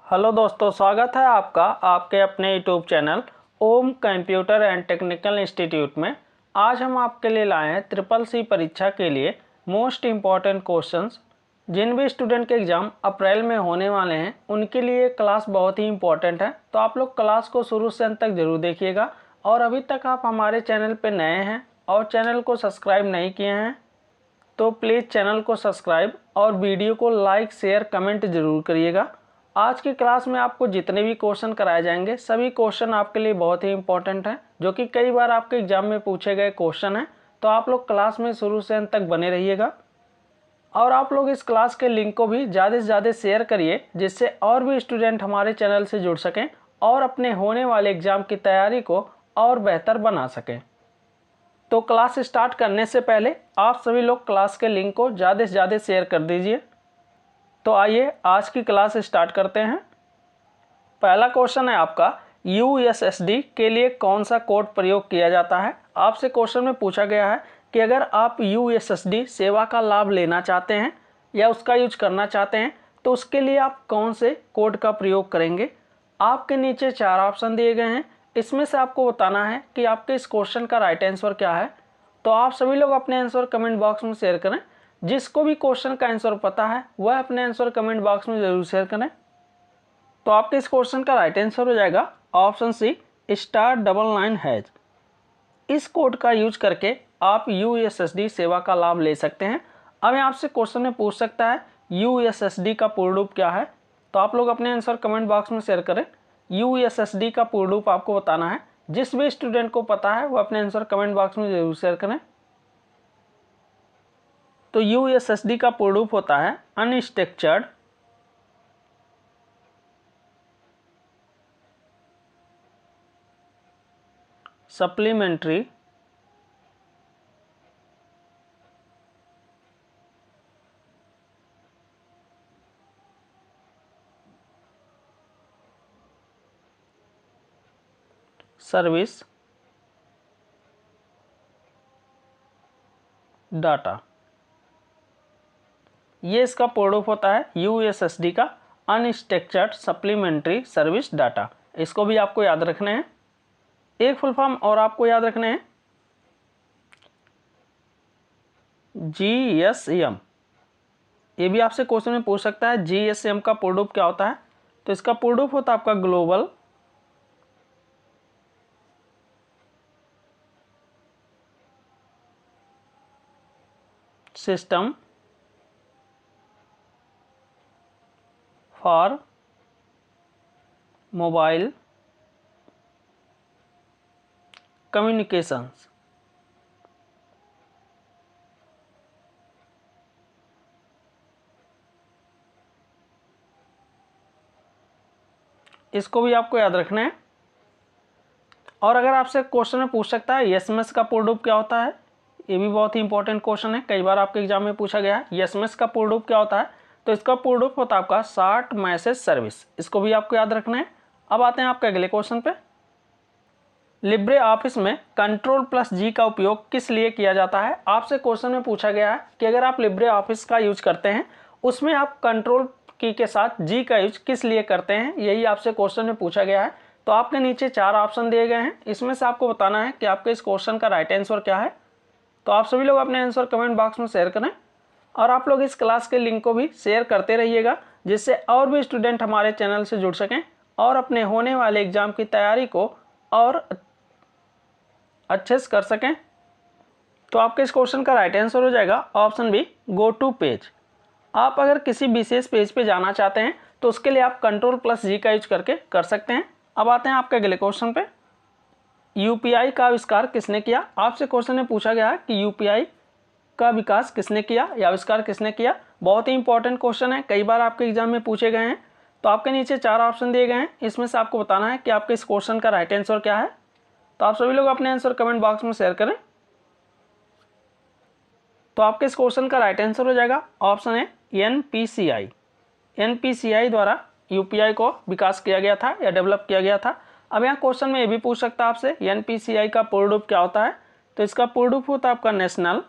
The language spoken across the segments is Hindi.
हेलो दोस्तों, स्वागत है आपका आपके अपने YouTube channel Om computer and technical institute में। आज हम आपके लिए लाए हैं ट्रिपल सी परीक्षा के लिए मोस्ट इम्पॉर्टेंट क्वेश्चंस। जिन भी स्टूडेंट के एग्ज़ाम अप्रैल में होने वाले हैं उनके लिए क्लास बहुत ही इम्पॉर्टेंट है, तो आप लोग क्लास को शुरू से अंत तक ज़रूर देखिएगा। और अभी तक आप हमारे चैनल पर नए हैं और चैनल को सब्सक्राइब नहीं किए हैं तो प्लीज़ चैनल को सब्सक्राइब और वीडियो को लाइक शेयर कमेंट ज़रूर करिएगा। आज की क्लास में आपको जितने भी क्वेश्चन कराए जाएंगे सभी क्वेश्चन आपके लिए बहुत ही इंपॉर्टेंट हैं, जो कि कई बार आपके एग्जाम में पूछे गए क्वेश्चन हैं। तो आप लोग क्लास में शुरू से अंत तक बने रहिएगा और आप लोग इस क्लास के लिंक को भी ज़्यादा से ज़्यादा शेयर करिए, जिससे और भी स्टूडेंट हमारे चैनल से जुड़ सकें और अपने होने वाले एग्ज़ाम की तैयारी को और बेहतर बना सकें। तो क्लास स्टार्ट करने से पहले आप सभी लोग क्लास के लिंक को ज़्यादा से ज़्यादा शेयर कर दीजिए। तो आइए आज की क्लास स्टार्ट करते हैं। पहला क्वेश्चन है आपका, यूएसएसडी के लिए कौन सा कोड प्रयोग किया जाता है। आपसे क्वेश्चन में पूछा गया है कि अगर आप यूएसएसडी सेवा का लाभ लेना चाहते हैं या उसका यूज करना चाहते हैं तो उसके लिए आप कौन से कोड का प्रयोग करेंगे। आपके नीचे 4 ऑप्शन दिए गए हैं, इसमें से आपको बताना है कि आपके इस क्वेश्चन का राइट आंसर क्या है। तो आप सभी लोग अपने आंसर कमेंट बॉक्स में शेयर करें। जिसको भी क्वेश्चन का आंसर पता है वह अपने आंसर कमेंट बॉक्स में जरूर शेयर करें। तो आपके इस क्वेश्चन का राइट आंसर हो जाएगा ऑप्शन सी, *99#। इस कोड का यूज करके आप यूएसएसडी सेवा का लाभ ले सकते हैं। अब यहाँ आपसे क्वेश्चन में पूछ सकता है यूएसएसडी का पूर्ण रूप क्या है। तो आप लोग अपने आंसर कमेंट बॉक्स में शेयर करें। यूएसएसडी का पूर्ण रूप आपको बताना है। जिस भी स्टूडेंट को पता है वो अपने आंसर कमेंट बॉक्स में जरूर शेयर करें। तो यूएसएसडी का पूर्ण रूप होता है अनस्ट्रक्चर्ड सप्लीमेंट्री सर्विस डाटा। ये इसका पूर्ण रूप होता है यूएसएसडी का अनस्ट्रक्चर्ड सप्लीमेंट्री सर्विस डाटा। इसको भी आपको याद रखना है। एक फुल फॉर्म और आपको याद रखने हैं, जीएसएम। ये भी आपसे क्वेश्चन में पूछ सकता है जीएसएम का पूर्ण रूप क्या होता है। तो इसका पूर्ण रूप होता है आपका global system for mobile communications. इसको भी आपको याद रखना है। और अगर आपसे क्वेश्चन में पूछ सकता है एसएमएस का पूर्ण रूप क्या होता है, ये भी बहुत ही इंपॉर्टेंट क्वेश्चन है, कई बार आपके एग्जाम में पूछा गया है एसएमएस का पूर्ण रूप क्या होता है। तो इसका पूर्ण रूप होता है आपका शॉर्ट मैसेज सर्विस। इसको भी आपको याद रखना है। अब आते हैं आपके अगले क्वेश्चन पे। लिब्रे ऑफिस में Ctrl+G का उपयोग किस लिए किया जाता है। आपसे क्वेश्चन में पूछा गया है कि अगर आप लिब्रे ऑफिस का यूज करते हैं उसमें आप कंट्रोल की के साथ जी का यूज किस लिए करते हैं, यही आपसे क्वेश्चन में पूछा गया है। तो आपके नीचे 4 ऑप्शन दिए गए हैं, इसमें से आपको बताना है कि आपके इस क्वेश्चन का राइट आंसर क्या है। तो आप सभी लोग अपने आंसर कमेंट बॉक्स में शेयर करें और आप लोग इस क्लास के लिंक को भी शेयर करते रहिएगा, जिससे और भी स्टूडेंट हमारे चैनल से जुड़ सकें और अपने होने वाले एग्जाम की तैयारी को और अच्छे से कर सकें। तो आपके इस क्वेश्चन का राइट आंसर हो जाएगा option B, go to page. आप अगर किसी विशेष पेज पे जाना चाहते हैं तो उसके लिए आप Ctrl+G का यूज करके कर सकते हैं। अब आते हैं आपके अगले क्वेश्चन पे। यूपीआई का आविष्कार किसने किया। आपसे क्वेश्चन में पूछा गया है कि यूपीआई का विकास किसने किया या आविष्कार किसने किया। बहुत ही इंपॉर्टेंट क्वेश्चन है, कई बार आपके एग्जाम में पूछे गए हैं। तो आपके नीचे 4 ऑप्शन दिए गए हैं, इसमें से आपको बताना है कि आपके इस क्वेश्चन का राइट आंसर क्या है। तो आप सभी लोग अपने आंसर कमेंट बॉक्स में शेयर करें। तो आपके इस क्वेश्चन का राइट आंसर हो जाएगा ऑप्शन है एनपीसीआई। एनपीसीआई द्वारा यूपीआई को विकास किया गया था या डेवलप किया गया था। अब यहाँ क्वेश्चन में ये भी पूछ सकता है आपसे एनपीसीआई का पूर्ण रूप क्या होता है। तो इसका पूर्ण रूप होता है आपका national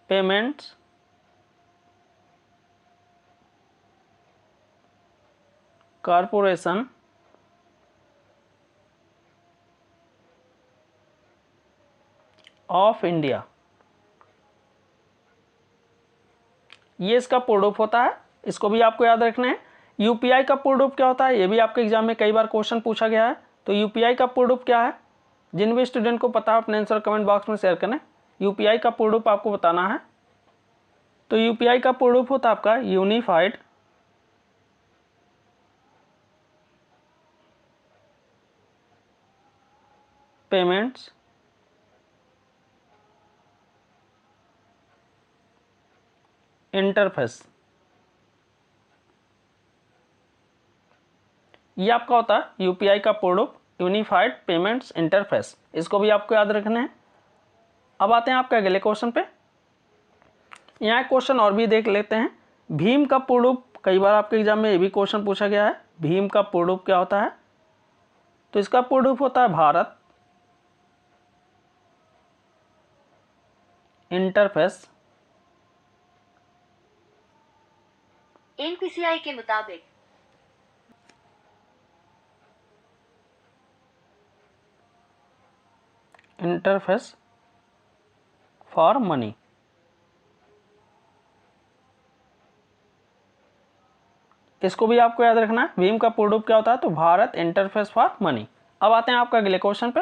payments corporation of India, ये इसका पूर्ण रूप होता है, इसको भी आपको याद रखना है। यूपीआई का पूर्ण रूप क्या होता है, ये भी आपके एग्जाम में कई बार क्वेश्चन पूछा गया है। तो यूपीआई का पूर्ण रूप क्या है, जिन भी स्टूडेंट को पता है अपने आंसर कमेंट बॉक्स में शेयर करें। यूपीआई का पूर्ण रूप आपको बताना है। तो यूपीआई का पूर्ण रूप होता है आपका यूनिफाइड पेमेंट्स इंटरफेस, ये आपका होता है यूपीआई का पूर्ण रूप यूनिफाइड पेमेंट्स इंटरफेस, इसको भी आपको याद रखना है। अब आते हैं आपके अगले क्वेश्चन पे। यहाँ एक क्वेश्चन और भी देख लेते हैं। भीम का पूर्ण रूप, कई बार आपके एग्जाम में ये भी क्वेश्चन पूछा गया है, भीम का पूर्ण रूप क्या होता है। तो इसका पूर्ण रूप होता है भारत इंटरफेस एनपीसीआई के मुताबिक इंटरफेस फॉर मनी। इसको भी आपको याद रखना है, भीम का पूर्ण रूप क्या होता है। तो भारत इंटरफेस फॉर मनी। अब आते हैं आपका अगले क्वेश्चन पे।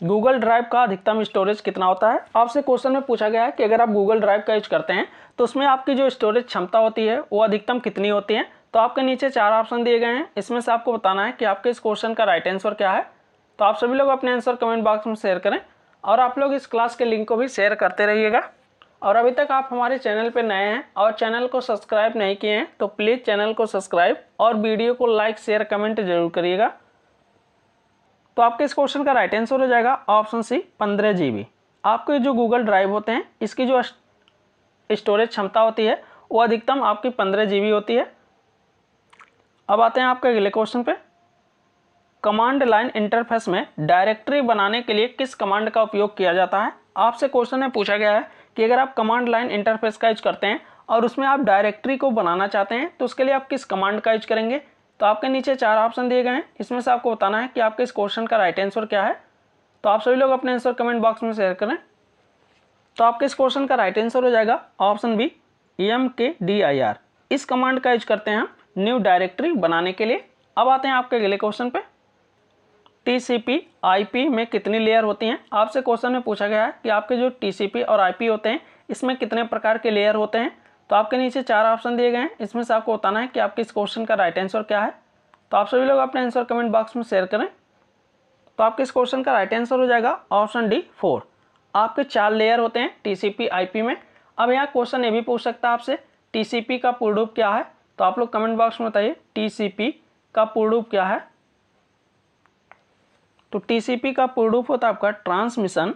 गूगल ड्राइव का अधिकतम स्टोरेज कितना होता है। आपसे क्वेश्चन में पूछा गया है कि अगर आप गूगल ड्राइव का यूज करते हैं तो उसमें आपकी जो स्टोरेज क्षमता होती है वो अधिकतम कितनी होती है। तो आपके नीचे 4 ऑप्शन दिए गए हैं, इसमें से आपको बताना है कि आपके इस क्वेश्चन का राइट आंसर क्या है। तो आप सभी लोग अपने आंसर कमेंट बॉक्स में शेयर करें और आप लोग इस क्लास के लिंक को भी शेयर करते रहिएगा। और अभी तक आप हमारे चैनल पर नए हैं और चैनल को सब्सक्राइब नहीं किए हैं तो प्लीज़ चैनल को सब्सक्राइब और वीडियो को लाइक शेयर कमेंट जरूर करिएगा। तो आपके इस क्वेश्चन का राइट आंसर हो जाएगा ऑप्शन सी 15 GB। आपके जो गूगल ड्राइव होते हैं इसकी जो स्टोरेज क्षमता होती है वो अधिकतम आपकी 15 GB होती है। अब आते हैं आपके अगले क्वेश्चन पे। कमांड लाइन इंटरफेस में डायरेक्टरी बनाने के लिए किस कमांड का उपयोग किया जाता है। आपसे क्वेश्चन में पूछा गया है कि अगर आप कमांड लाइन इंटरफेस का यूज करते हैं और उसमें आप डायरेक्टरी को बनाना चाहते हैं तो उसके लिए आप किस कमांड का यूज करेंगे। तो आपके नीचे 4 ऑप्शन दिए गए हैं, इसमें से आपको बताना है कि आपके इस क्वेश्चन का राइट आंसर क्या है। तो आप सभी लोग अपने आंसर कमेंट बॉक्स में शेयर करें। तो आपके इस क्वेश्चन का राइट आंसर हो जाएगा ऑप्शन बी EMKDIR। इस कमांड का यूज करते हैं हम न्यू डायरेक्टरी बनाने के लिए। अब आते हैं आपके अगले क्वेश्चन पे। TCP IP में कितनी लेयर होती हैं। आपसे क्वेश्चन में पूछा गया है कि आपके जो TCP और IP होते हैं इसमें कितने प्रकार के लेयर होते हैं। तो आपके नीचे 4 ऑप्शन दिए गए हैं, इसमें से आपको बताना है कि आपके इस क्वेश्चन का राइट आंसर क्या है। तो आप सभी लोग अपने आंसर कमेंट बॉक्स में शेयर करें। तो आपके इस क्वेश्चन का राइट आंसर हो जाएगा ऑप्शन डी 4। आपके 4 लेयर होते हैं TCP IP में। अब यहाँ क्वेश्चन ये भी पूछ सकता है आपसे TCP का पूर्ण रूप क्या है। तो आप लोग कमेंट बॉक्स में बताइए TCP का पूर्ण रूप क्या है। तो TCP का पूर्ण रूप होता है आपका ट्रांसमिशन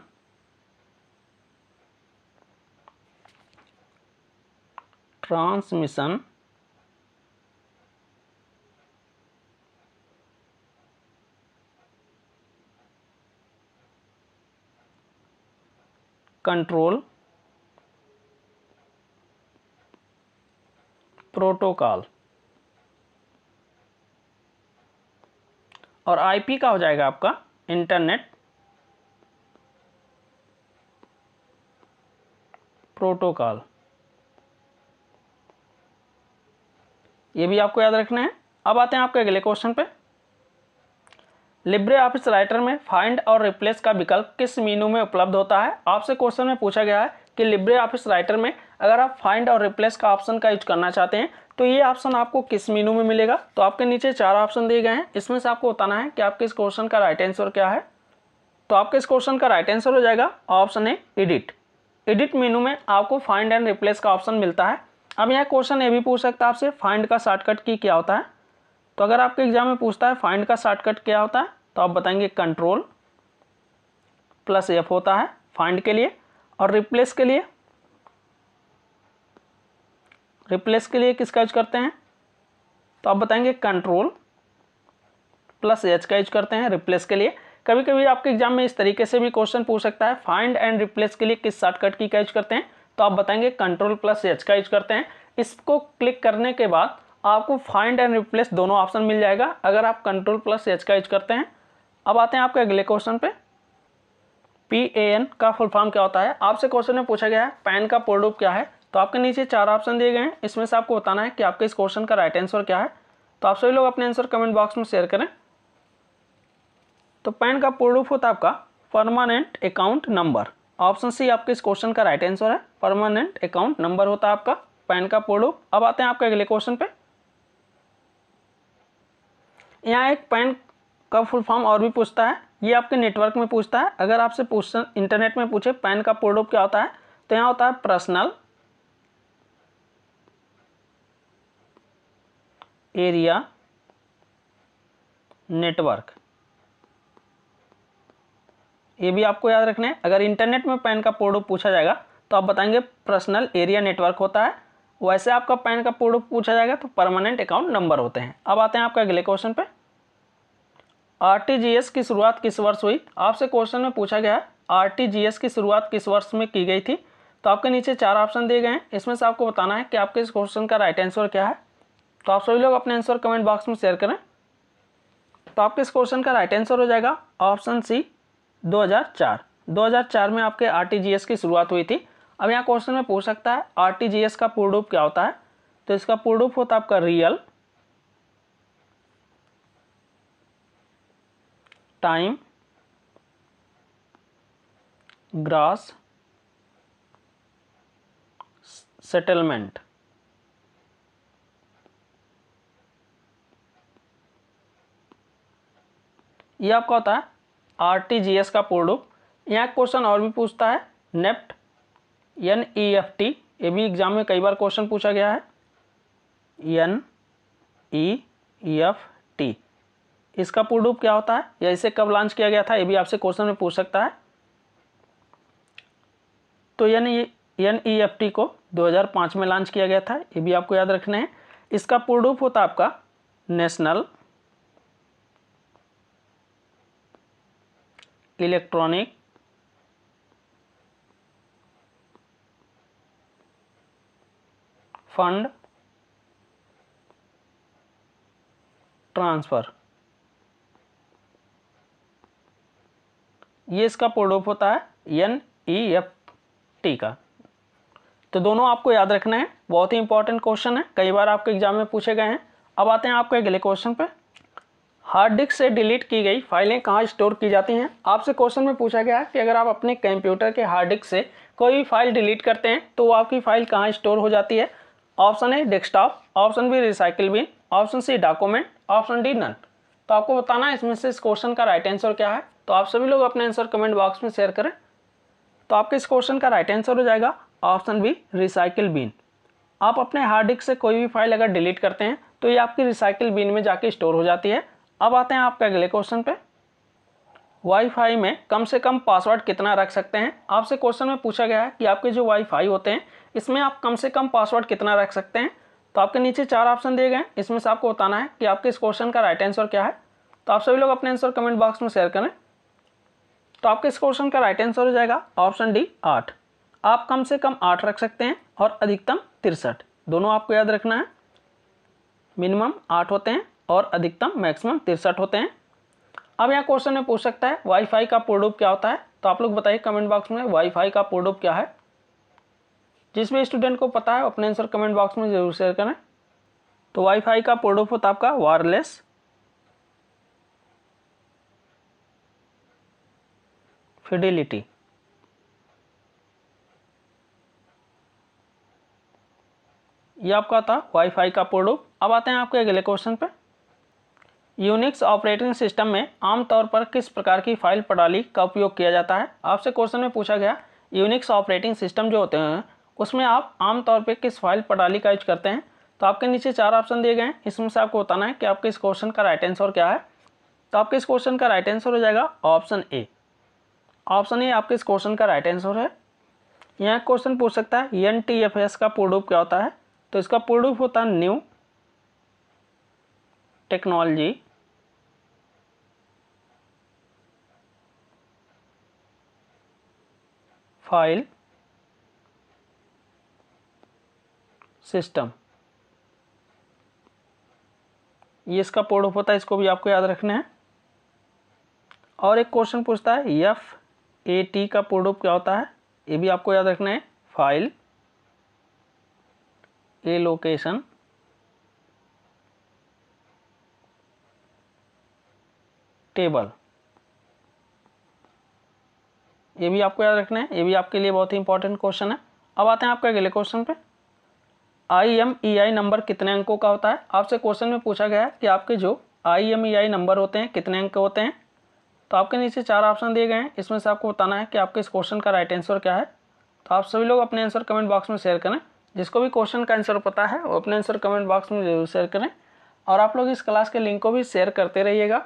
कंट्रोल प्रोटोकॉल। और IP का हो जाएगा आपका इंटरनेट प्रोटोकॉल। ये भी आपको याद रखना है। अब आते हैं आपके अगले क्वेश्चन पे। लिब्रे ऑफिस राइटर में फाइंड और रिप्लेस का विकल्प किस मेनू में उपलब्ध होता है। आपसे क्वेश्चन में पूछा गया है कि लिब्रे ऑफिस राइटर में अगर आप फाइंड और रिप्लेस का ऑप्शन का यूज करना चाहते हैं तो ये ऑप्शन आपको किस मेनू में मिलेगा। तो आपके नीचे 4 ऑप्शन दिए गए हैं, इसमें से आपको बताना है कि आपके इस क्वेश्चन का राइट आंसर क्या है। तो आपके इस क्वेश्चन का राइट आंसर हो जाएगा ऑप्शन ए एडिट। एडिट मेनू में आपको फाइंड एंड रिप्लेस का ऑप्शन मिलता है। अब यहाँ क्वेश्चन ये भी पूछ सकता है आपसे फाइंड का शॉर्टकट की क्या होता है। तो अगर आपके एग्जाम में पूछता है फाइंड का शॉर्टकट क्या होता है तो आप बताएंगे कंट्रोल प्लस F होता है फाइंड के लिए। और रिप्लेस के लिए किसका यूज करते हैं तो आप बताएंगे कंट्रोल प्लस H का यूज करते हैं रिप्लेस के लिए। कभी कभी आपके एग्जाम में इस तरीके से भी क्वेश्चन पूछ सकता है फाइंड एंड रिप्लेस के लिए किस शॉर्टकट की का यूज करते हैं तो आप बताएंगे कंट्रोल प्लस H का यूज करते हैं। इसको क्लिक करने के बाद आपको फाइंड एंड रिप्लेस दोनों ऑप्शन मिल जाएगा अगर आप Ctrl+H का यूज करते हैं। अब आते हैं आपके अगले क्वेश्चन पे। PAN का फुल फॉर्म क्या होता है? आपसे क्वेश्चन में पूछा गया है पैन का पूर्ण रूप क्या है। तो आपके नीचे 4 ऑप्शन दिए गए हैं, इसमें से आपको बताना है कि आपके इस क्वेश्चन का राइट आंसर क्या है। तो आप सभी लोग अपने आंसर कमेंट बॉक्स में शेयर करें। तो पैन का पूर्ण रूप होता है आपका permanent account number. Option C आपके इस क्वेश्चन का राइट आंसर है, परमानेंट अकाउंट नंबर होता है आपका पैन का पूर्ण रूप। अब आते हैं आपके अगले क्वेश्चन पे। यहाँ एक पैन का फुल फॉर्म और भी पूछता है, ये आपके नेटवर्क में पूछता है। अगर आपसे इंटरनेट में पूछे पैन का पूर्ण रूप क्या होता है, तो यहाँ होता है पर्सनल एरिया नेटवर्क। ये भी आपको याद रखना है। अगर इंटरनेट में पैन का पूर्ण रूप पूछा जाएगा तो आप बताएंगे पर्सनल एरिया नेटवर्क होता है। वैसे आपका पैन का पूर्ण रूप पूछा जाएगा तो परमानेंट अकाउंट नंबर होते हैं। अब आते हैं आपके अगले क्वेश्चन पे। RTGS की शुरुआत किस वर्ष हुई? आपसे क्वेश्चन में पूछा गया है RTGS की शुरुआत किस वर्ष में की गई थी। तो आपके नीचे 4 ऑप्शन दिए गए हैं, इसमें से आपको बताना है कि आपके इस क्वेश्चन का राइट आंसर क्या है। तो आप सभी लोग अपने आंसर कमेंट बॉक्स में शेयर करें। तो आपके इस क्वेश्चन का राइट आंसर हो जाएगा ऑप्शन सी 2004 में आपके RTGS की शुरुआत हुई थी। अब यहाँ क्वेश्चन में पूछ सकता है RTGS का पूर्ण रूप क्या होता है। तो इसका पूर्ण रूप होता है आपका रियल टाइम ग्रॉस सेटलमेंट। ये आपका होता है RTGS का पूर्ण रूप। यहाँ क्वेश्चन और भी पूछता है नेफ्ट NEFT। ये भी एग्जाम में कई बार क्वेश्चन पूछा गया है। NEFT इसका पूर्ण रूप क्या होता है या इसे कब लॉन्च किया गया था, ये भी आपसे क्वेश्चन में पूछ सकता है। तो NEFT को 2005 में लॉन्च किया गया था, ये भी आपको याद रखना है। इसका पूर्ण रूप होता है आपका नेशनल इलेक्ट्रॉनिक फंड ट्रांसफर। ये इसका पूर्ण रूप होता है NEFT का। तो दोनों आपको याद रखना है, बहुत ही इंपॉर्टेंट क्वेश्चन है, कई बार आपके एग्जाम में पूछे गए हैं। अब आते हैं आपके अगले क्वेश्चन पे। हार्ड डिस्क से डिलीट की गई फाइलें कहाँ स्टोर की जाती हैं? आपसे क्वेश्चन में पूछा गया है कि अगर आप अपने कंप्यूटर के हार्ड डिस्क से कोई भी फाइल डिलीट करते हैं तो वो आपकी फाइल कहाँ स्टोर हो जाती है। Option A desktop, option B recycle bin, option C document, option D none. तो आपको बताना है इसमें से इस क्वेश्चन का राइट आंसर क्या है। तो आप सभी लोग अपने आंसर कमेंट बॉक्स में शेयर करें। तो आपके इस क्वेश्चन का राइट आंसर हो जाएगा ऑप्शन बी रिसाइकिल बिन। आप अपने हार्ड डिस्क से कोई भी फाइल अगर डिलीट करते हैं तो ये आपकी रिसाइकिल बिन में जाके स्टोर हो जाती है। अब आते हैं आपके अगले क्वेश्चन पे। वाईफाई में कम से कम पासवर्ड कितना रख सकते हैं? आपसे क्वेश्चन में पूछा गया है कि आपके जो वाईफाई होते हैं इसमें आप कम से कम पासवर्ड कितना रख सकते हैं। तो आपके नीचे 4 ऑप्शन दिए गए हैं, इसमें से आपको बताना है कि आपके इस क्वेश्चन का राइट आंसर क्या है। तो आप सभी लोग अपने आंसर कमेंट बॉक्स में शेयर करें। तो आपके इस क्वेश्चन का राइट आंसर हो जाएगा ऑप्शन डी 8। आप कम से कम 8 रख सकते हैं और अधिकतम 63। दोनों आपको याद रखना है, मिनिमम 8 होते हैं और अधिकतम मैक्सिमम 63 होते हैं। अब यहाँ क्वेश्चन में पूछ सकता है वाईफाई का पूर्ण रूप क्या होता है। तो आप लोग बताइए कमेंट बॉक्स में वाईफाई का पूर्ण रूप क्या है। जिस भी स्टूडेंट को पता है अपने आंसर कमेंट बॉक्स में जरूर शेयर करें। तो वाईफाई का पूर्ण रूप होता है आपका वायरलेस फिडेलिटी। ये आपका था वाईफाई का पूर्ण रूप। अब आते हैं आपके अगले क्वेश्चन पे। यूनिक्स ऑपरेटिंग सिस्टम में आमतौर पर किस प्रकार की फाइल प्रणाली का उपयोग किया जाता है? आपसे क्वेश्चन में पूछा गया यूनिक्स ऑपरेटिंग सिस्टम जो होते हैं उसमें आप आमतौर पर किस फाइल प्रणाली का यूज करते हैं। तो आपके नीचे 4 ऑप्शन दिए गए हैं, इसमें से आपको बताना है कि आपके इस क्वेश्चन का राइट आंसर क्या है। तो आपके इस क्वेश्चन का राइट आंसर हो जाएगा ऑप्शन ए। ऑप्शन ए आपके इस क्वेश्चन का राइट आंसर है। यहाँ क्वेश्चन पूछ सकता है NTFS का पूर्ण रूप क्या होता है। तो इसका पूर्ण रूप होता है न्यू टेक्नोलॉजी फाइल सिस्टम। ये इसका प्रूफ होता है, इसको भी आपको याद रखना है। और एक क्वेश्चन पूछता है FAT का प्रूफ क्या होता है, ये भी आपको याद रखना है। फाइल एलोकेशन टेबल, ये भी आपको याद रखना है, ये भी आपके लिए बहुत ही इंपॉर्टेंट क्वेश्चन है। अब आते हैं आपके अगले क्वेश्चन पे। IMEI नंबर कितने अंकों का होता है। आपसे क्वेश्चन में पूछा गया है कि आपके जो IMEI नंबर होते हैं कितने अंक होते हैं। तो आपके नीचे 4 ऑप्शन दिए गए हैं, इसमें से आपको बताना है कि आपके इस क्वेश्चन का राइट आंसर क्या है। तो आप सभी लोग अपने आंसर कमेंट बॉक्स में शेयर करें। जिसको भी क्वेश्चन का आंसर पता है वो अपने आंसर कमेंट बॉक्स में जरूर शेयर करें, और आप लोग इस क्लास के लिंक को भी शेयर करते रहिएगा।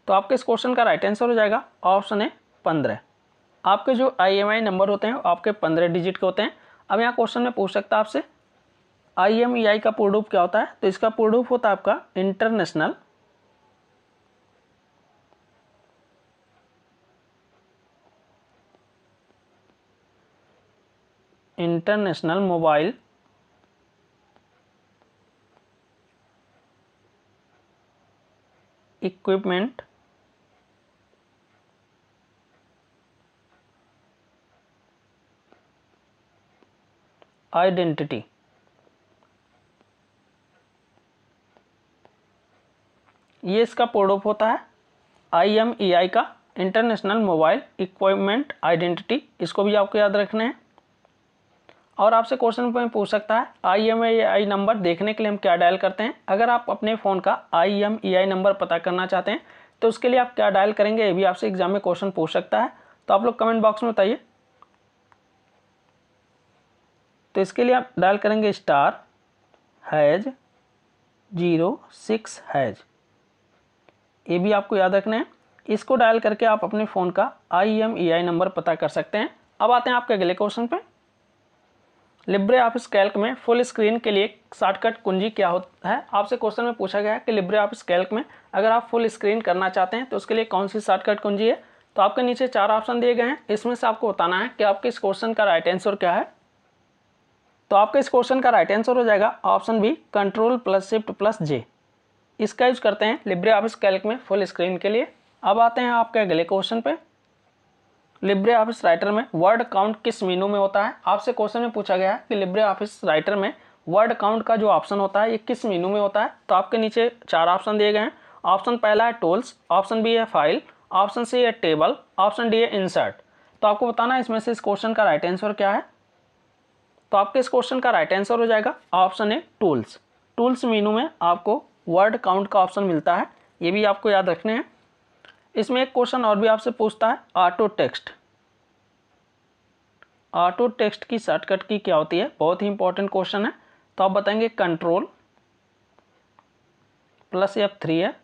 तो आपके इस क्वेश्चन का राइट आंसर हो जाएगा ऑप्शन है 15। आपके जो IMEI नंबर होते हैं वो आपके 15 डिजिट के होते हैं। अब यहाँ क्वेश्चन में पूछ सकता है आपसे IMEI का प्रूफ क्या होता है। तो इसका प्रूफ होता है आपका इंटरनेशनल मोबाइल इक्विपमेंट आइडेंटिटी। ये इसका प्रूफ होता है IMEI का इंटरनेशनल मोबाइल इक्विपमेंट आइडेंटिटी। इसको भी आपको याद रखना है। और आपसे क्वेश्चन में पूछ सकता है IMEI नंबर देखने के लिए हम क्या डायल करते हैं। अगर आप अपने फ़ोन का IMEI नंबर पता करना चाहते हैं तो उसके लिए आप क्या डायल करेंगे, ये भी आपसे एग्जाम में क्वेश्चन पूछ सकता है। तो आप लोग कमेंट बॉक्स में बताइए। तो इसके लिए आप डायल करेंगे *#06#। ये भी आपको याद रखना है। इसको डायल करके आप अपने फ़ोन का IMEI नंबर पता कर सकते हैं। अब आते हैं आपके अगले क्वेश्चन पे। लिब्रे ऑफिस कैल्क में फुल स्क्रीन के लिए शॉर्टकट कुंजी क्या होता है। आपसे क्वेश्चन में पूछा गया है कि लिब्रे ऑफिस कैल्क में अगर आप फुल स्क्रीन करना चाहते हैं तो उसके लिए कौन सी शॉर्टकट कुंजी है। तो आपके नीचे 4 ऑप्शन दिए गए हैं, इसमें से आपको बताना है कि आपके इस क्वेश्चन का राइट आंसर क्या है। तो आपके इस क्वेश्चन का राइट आंसर हो जाएगा ऑप्शन बी Ctrl+Shift+J। इसका यूज करते हैं लिब्रे ऑफिस कैल्क में फुल स्क्रीन के लिए। अब आते हैं आपके अगले क्वेश्चन पे। लिब्रे ऑफिस राइटर में वर्ड काउंट किस मेनू में होता है। आपसे क्वेश्चन में पूछा गया है कि लिब्रे ऑफिस राइटर में वर्ड काउंट का जो ऑप्शन होता है ये किस मेनू में होता है। तो आपके नीचे 4 ऑप्शन दिए गए हैं। ऑप्शन पहला है टूल्स, ऑप्शन बी है फाइल, ऑप्शन सी है टेबल, ऑप्शन डी है इंसर्ट। तो आपको बताना है इसमें से इस क्वेश्चन का राइट आंसर क्या है। तो आपके इस क्वेश्चन का राइट आंसर हो जाएगा ऑप्शन है टूल्स। टूल्स मेनू में आपको वर्ड काउंट का ऑप्शन मिलता है, ये भी आपको याद रखने हैं। इसमें एक क्वेश्चन और भी आपसे पूछता है ऑटो टेक्स्ट। ऑटो टेक्स्ट की शॉर्टकट की क्या होती है, बहुत ही इंपॉर्टेंट क्वेश्चन है। तो आप बताएंगे Ctrl+F3 है।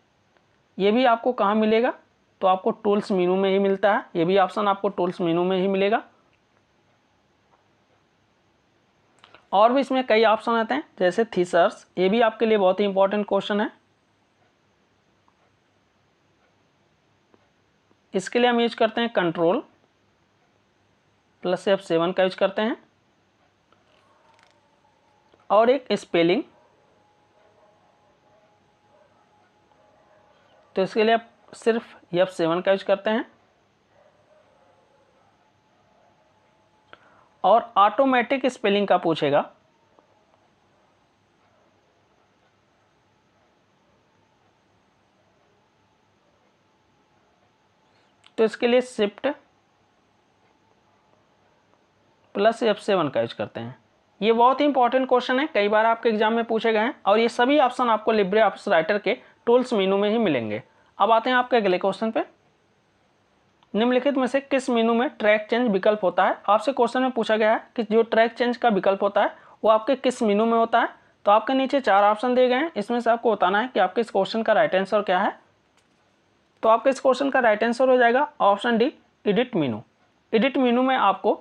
ये भी आपको कहाँ मिलेगा, तो आपको टूल्स मेनू में ही मिलता है। ये भी ऑप्शन आपको टूल्स मेनू में ही मिलेगा। और भी इसमें कई ऑप्शन आते हैं जैसे थीसर्स, ये भी आपके लिए बहुत ही इंपॉर्टेंट क्वेश्चन है। इसके लिए हम यूज करते हैं Ctrl+F7 का यूज करते हैं। और एक स्पेलिंग, तो इसके लिए आप सिर्फ F7 का यूज करते हैं। और ऑटोमेटिक स्पेलिंग का पूछेगा तो इसके लिए Shift+F7 का यूज करते हैं। ये बहुत ही इंपॉर्टेंट क्वेश्चन है, कई बार आपके एग्जाम में पूछे गए हैं। और ये सभी ऑप्शन आपको लिब्रे ऑफिस राइटर के टूल्स मेनू में ही मिलेंगे। अब आते हैं आपके अगले क्वेश्चन पे। निम्नलिखित में से किस मेनू में ट्रैक चेंज विकल्प होता है। आपसे क्वेश्चन में पूछा गया है कि जो ट्रैक चेंज का विकल्प होता है वो आपके किस मेनू में होता है। तो आपके नीचे 4 ऑप्शन दिए गए हैं, इसमें से आपको बताना है कि आपके इस क्वेश्चन का राइट आंसर क्या है। तो आपके इस क्वेश्चन का राइट आंसर हो जाएगा ऑप्शन डी एडिट मेनू। एडिट मेनू में आपको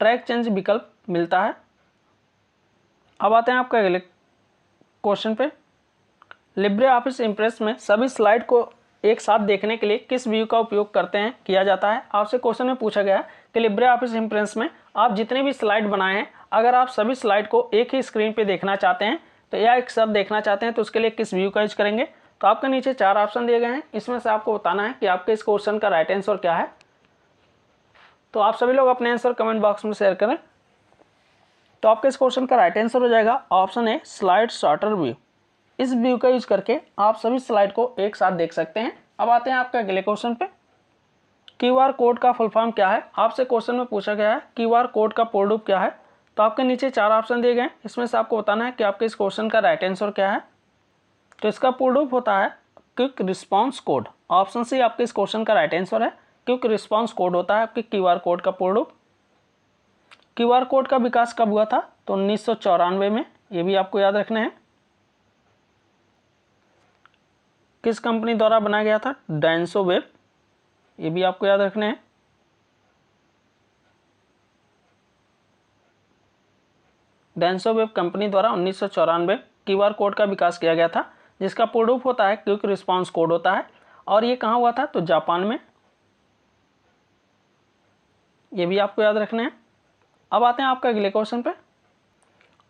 ट्रैक चेंज विकल्प मिलता है। अब आते हैं आपके अगले क्वेश्चन पे। लिब्रे ऑफिस इंप्रेस में सभी स्लाइड को एक साथ देखने के लिए किस व्यू का उपयोग किया जाता है। आपसे क्वेश्चन में पूछा गया कि लिब्रे ऑफिस इंप्रेस में आप जितने भी स्लाइड बनाए हैं, अगर आप सभी स्लाइड को एक ही स्क्रीन पे देखना चाहते हैं तो यह एक शब्द देखना चाहते हैं तो उसके लिए किस व्यू का यूज करेंगे। तो आपके नीचे 4 ऑप्शन दिए गए हैं, इसमें से आपको बताना है कि आपके इस क्वेश्चन का राइट आंसर क्या है। तो आप सभी लोग अपने आंसर कमेंट बॉक्स में शेयर करें। तो आपके इस क्वेश्चन का राइट आंसर हो जाएगा option A slide shorter view. इस व्यू का यूज करके आप सभी स्लाइड को एक साथ देख सकते हैं। अब आते हैं आपके अगले क्वेश्चन पे। क्यूआर कोड का फुल फॉर्म क्या है, आपसे क्वेश्चन में पूछा गया है क्यूआर कोड का पूर्ण रूप क्या है। तो आपके नीचे 4 ऑप्शन दिए गए हैं, इसमें से आपको बताना है कि आपके इस क्वेश्चन का राइट आंसर क्या है। तो इसका पूर्ण रूप होता है quick response code. Option C आपके इस क्वेश्चन का राइट आंसर है। क्विक रिस्पॉन्स कोड होता है आपके क्यूआर कोड का पूर्ण रूप। क्यूआर कोड का विकास कब हुआ था, तो 1994 में, ये भी आपको याद रखना है। किस कंपनी द्वारा बनाया गया था, डेंसो वेब, ये भी आपको याद रखना है। डेंसो वेब कंपनी द्वारा 1994 क्यूआर कोड का विकास किया गया था, जिसका पूर्ण रूप होता है क्विक रिस्पॉन्स कोड होता है। और ये कहाँ हुआ था, तो जापान में, ये भी आपको याद रखना है। अब आते हैं आपका अगले क्वेश्चन पे।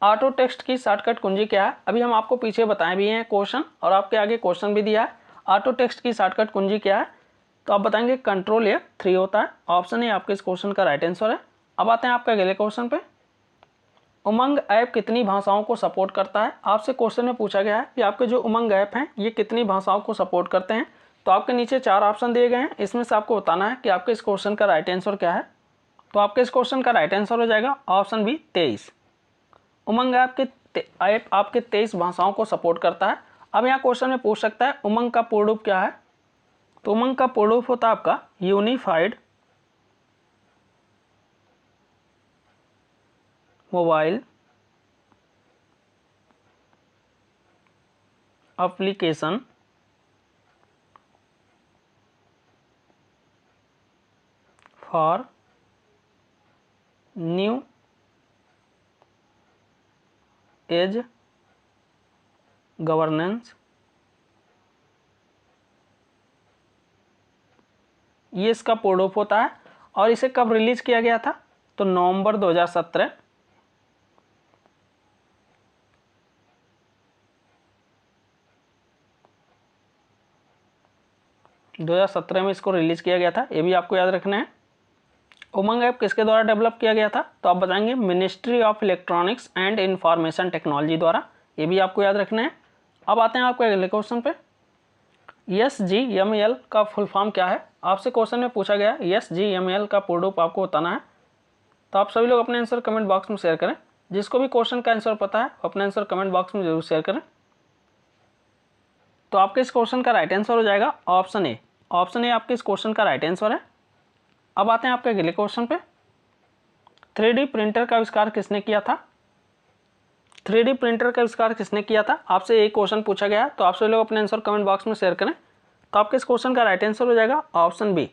ऑटो टेक्स्ट की शॉर्टकट कुंजी क्या है। अभी हम आपको पीछे बताए भी हैं क्वेश्चन और आपके आगे क्वेश्चन भी दिया है। ऑटो टेक्स्ट की शॉर्टकट कुंजी क्या है, तो आप बताएंगे कंट्रोल F3 होता है। ऑप्शन ए आपके इस क्वेश्चन का राइट आंसर है। अब आते हैं आपके अगले क्वेश्चन पे। उमंग ऐप कितनी भाषाओं को सपोर्ट करता है। आपसे क्वेश्चन में पूछा गया है कि आपके जो उमंग ऐप हैं ये कितनी भाषाओं को सपोर्ट करते हैं। तो आपके नीचे 4 ऑप्शन दिए गए हैं, इसमें से आपको बताना है कि आपके इस क्वेश्चन का राइट आंसर क्या है। तो आपके इस क्वेश्चन का राइट आंसर हो जाएगा ऑप्शन बी 23। उमंग ऐप आपके 23 भाषाओं को सपोर्ट करता है। अब यहाँ क्वेश्चन में पूछ सकता है उमंग का पूर्ण रूप क्या है। तो उमंग का पूर्ण रूप होता है आपका unified mobile application for new age governance. ये इसका पूर्ण रूप होता है। और इसे कब रिलीज किया गया था, तो नवंबर 2017। में इसको रिलीज किया गया था, ये भी आपको याद रखना है। उमंग ऐप किसके द्वारा डेवलप किया गया था, तो आप बताएंगे ministry of electronics and information technology द्वारा, ये भी आपको याद रखना है। अब आते हैं आपके अगले क्वेश्चन पे। SGML का फुल फॉर्म क्या है। आपसे क्वेश्चन में पूछा गया SGML का पूर्ण रूप आपको बताना है। तो आप सभी लोग अपने आंसर कमेंट बॉक्स में शेयर करें। जिसको भी क्वेश्चन का आंसर पता है वो अपने आंसर कमेंट बॉक्स में जरूर शेयर करें। तो आपके इस क्वेश्चन का राइट आंसर हो जाएगा ऑप्शन ए। ऑप्शन ए आपके इस क्वेश्चन का राइट आंसर है। अब आते हैं आपके अगले क्वेश्चन पे। 3D प्रिंटर का आविष्कार किसने किया था। 3D प्रिंटर का आविष्कार किसने किया था, आपसे एक क्वेश्चन पूछा गया। तो आप सभी लोग अपने आंसर कमेंट बॉक्स में शेयर करें। तो आपके इस क्वेश्चन का राइट आंसर हो जाएगा ऑप्शन बी।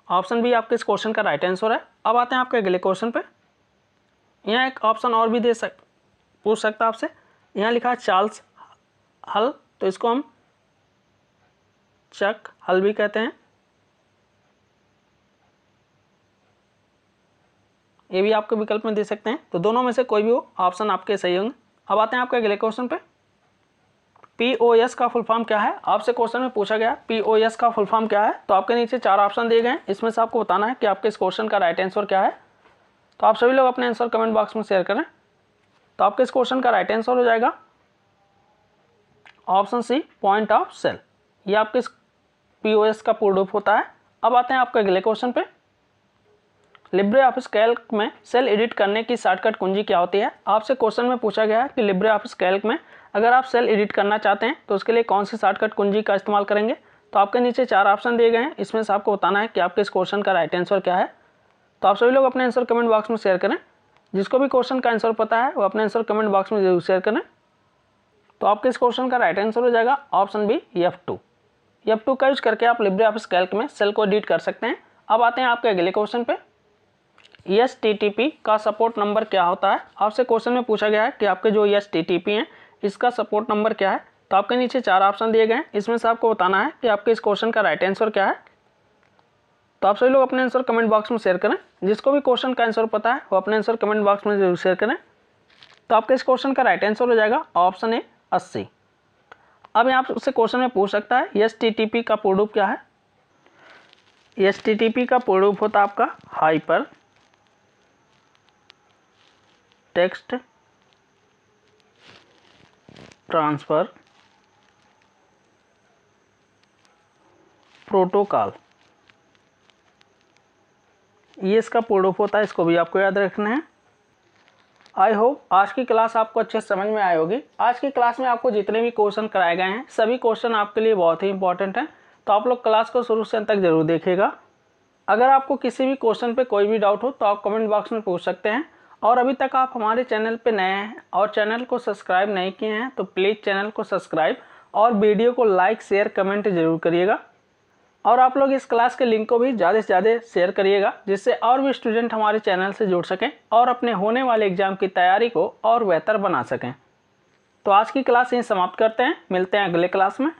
ऑप्शन बी आपके इस क्वेश्चन का राइट आंसर है। अब आते हैं आपके अगले क्वेश्चन पे। यहाँ एक ऑप्शन और भी पूछ सकता है आपसे। यहाँ लिखा है चार्ल्स हल, तो इसको हम चक हल भी कहते हैं, ये भी आपके विकल्प में दे सकते हैं। तो दोनों में से कोई भी हो, ऑप्शन आपके सही होंगे। अब आते हैं आपके अगले क्वेश्चन पे। POS का फुल फॉर्म क्या है। आपसे क्वेश्चन में पूछा गया POS का फुल फॉर्म क्या है। तो आपके नीचे 4 ऑप्शन दिए गए हैं, इसमें से आपको बताना है कि आपके इस क्वेश्चन का राइट आंसर क्या है। तो आप सभी लोग अपने आंसर कमेंट बॉक्स में शेयर करें। तो आपके इस क्वेश्चन का राइट आंसर हो जाएगा option C point of sale. ये आपके इस POS का पूर्ण रूप होता है। अब आते हैं आपके अगले क्वेश्चन पे। लिब्रे ऑफिस कैल्क में सेल एडिट करने की शॉर्टकट कुंजी क्या होती है। आपसे क्वेश्चन में पूछा गया है कि लिब्रे ऑफिस कैल्क में अगर आप सेल एडिट करना चाहते हैं तो उसके लिए कौन सी शॉर्टकट कुंजी का इस्तेमाल करेंगे। तो आपके नीचे 4 ऑप्शन दिए गए हैं, इसमें से आपको बताना है कि आपके इस क्वेश्चन का राइट आंसर क्या है। तो आप सभी लोग अपने आंसर कमेंट बॉक्स में शेयर करें। जिसको भी क्वेश्चन का आंसर पता है वो अपने आंसर कमेंट बॉक्स में जरूर शेयर करें। तो आपके इस क्वेश्चन का राइट आंसर हो जाएगा ऑप्शन बी F2। F2 का यूज करके आप लिब्रे ऑफिस कैल्क में सेल को एडिट कर सकते हैं। अब आते हैं आपके अगले क्वेश्चन पे। STTP का सपोर्ट नंबर क्या होता है। आपसे क्वेश्चन में पूछा गया है कि आपके जो STTP हैं इसका सपोर्ट नंबर क्या है। तो आपके नीचे 4 ऑप्शन दिए गए हैं, इसमें से आपको बताना है कि आपके इस क्वेश्चन का राइट आंसर क्या है। तो आप सभी लोग अपने आंसर कमेंट बॉक्स में शेयर करें। जिसको भी क्वेश्चन का आंसर पता है वो अपने आंसर कमेंट बॉक्स में जरूर शेयर करें। तो तो आपके इस क्वेश्चन का राइट आंसर हो जाएगा ऑप्शन ए 80। अब यहाँ से क्वेश्चन में पूछ सकता है HTTP का पूर्ण रूप क्या है। HTTP का पूर्ण रूप होता है आपका हाइपर टेक्स्ट ट्रांसफर प्रोटोकॉल, ये इसका पूर्ण रूप होता है, इसको भी आपको याद रखना है। आई होप आज की क्लास आपको अच्छे समझ में आई होगी। आज की क्लास में आपको जितने भी क्वेश्चन कराए गए हैं सभी क्वेश्चन आपके लिए बहुत ही इंपॉर्टेंट हैं, तो आप लोग क्लास को शुरू से अंत तक जरूर देखिएगा। अगर आपको किसी भी क्वेश्चन पे कोई भी डाउट हो तो आप कमेंट बॉक्स में पूछ सकते हैं। और अभी तक आप हमारे चैनल पे नए हैं और चैनल को सब्सक्राइब नहीं किए हैं तो प्लीज़ चैनल को सब्सक्राइब और वीडियो को लाइक शेयर कमेंट जरूर करिएगा। और आप लोग इस क्लास के लिंक को भी ज़्यादा से ज़्यादा शेयर करिएगा, जिससे और भी स्टूडेंट हमारे चैनल से जुड़ सकें और अपने होने वाले एग्ज़ाम की तैयारी को और बेहतर बना सकें। तो आज की क्लास यहीं समाप्त करते हैं, मिलते हैं अगले क्लास में।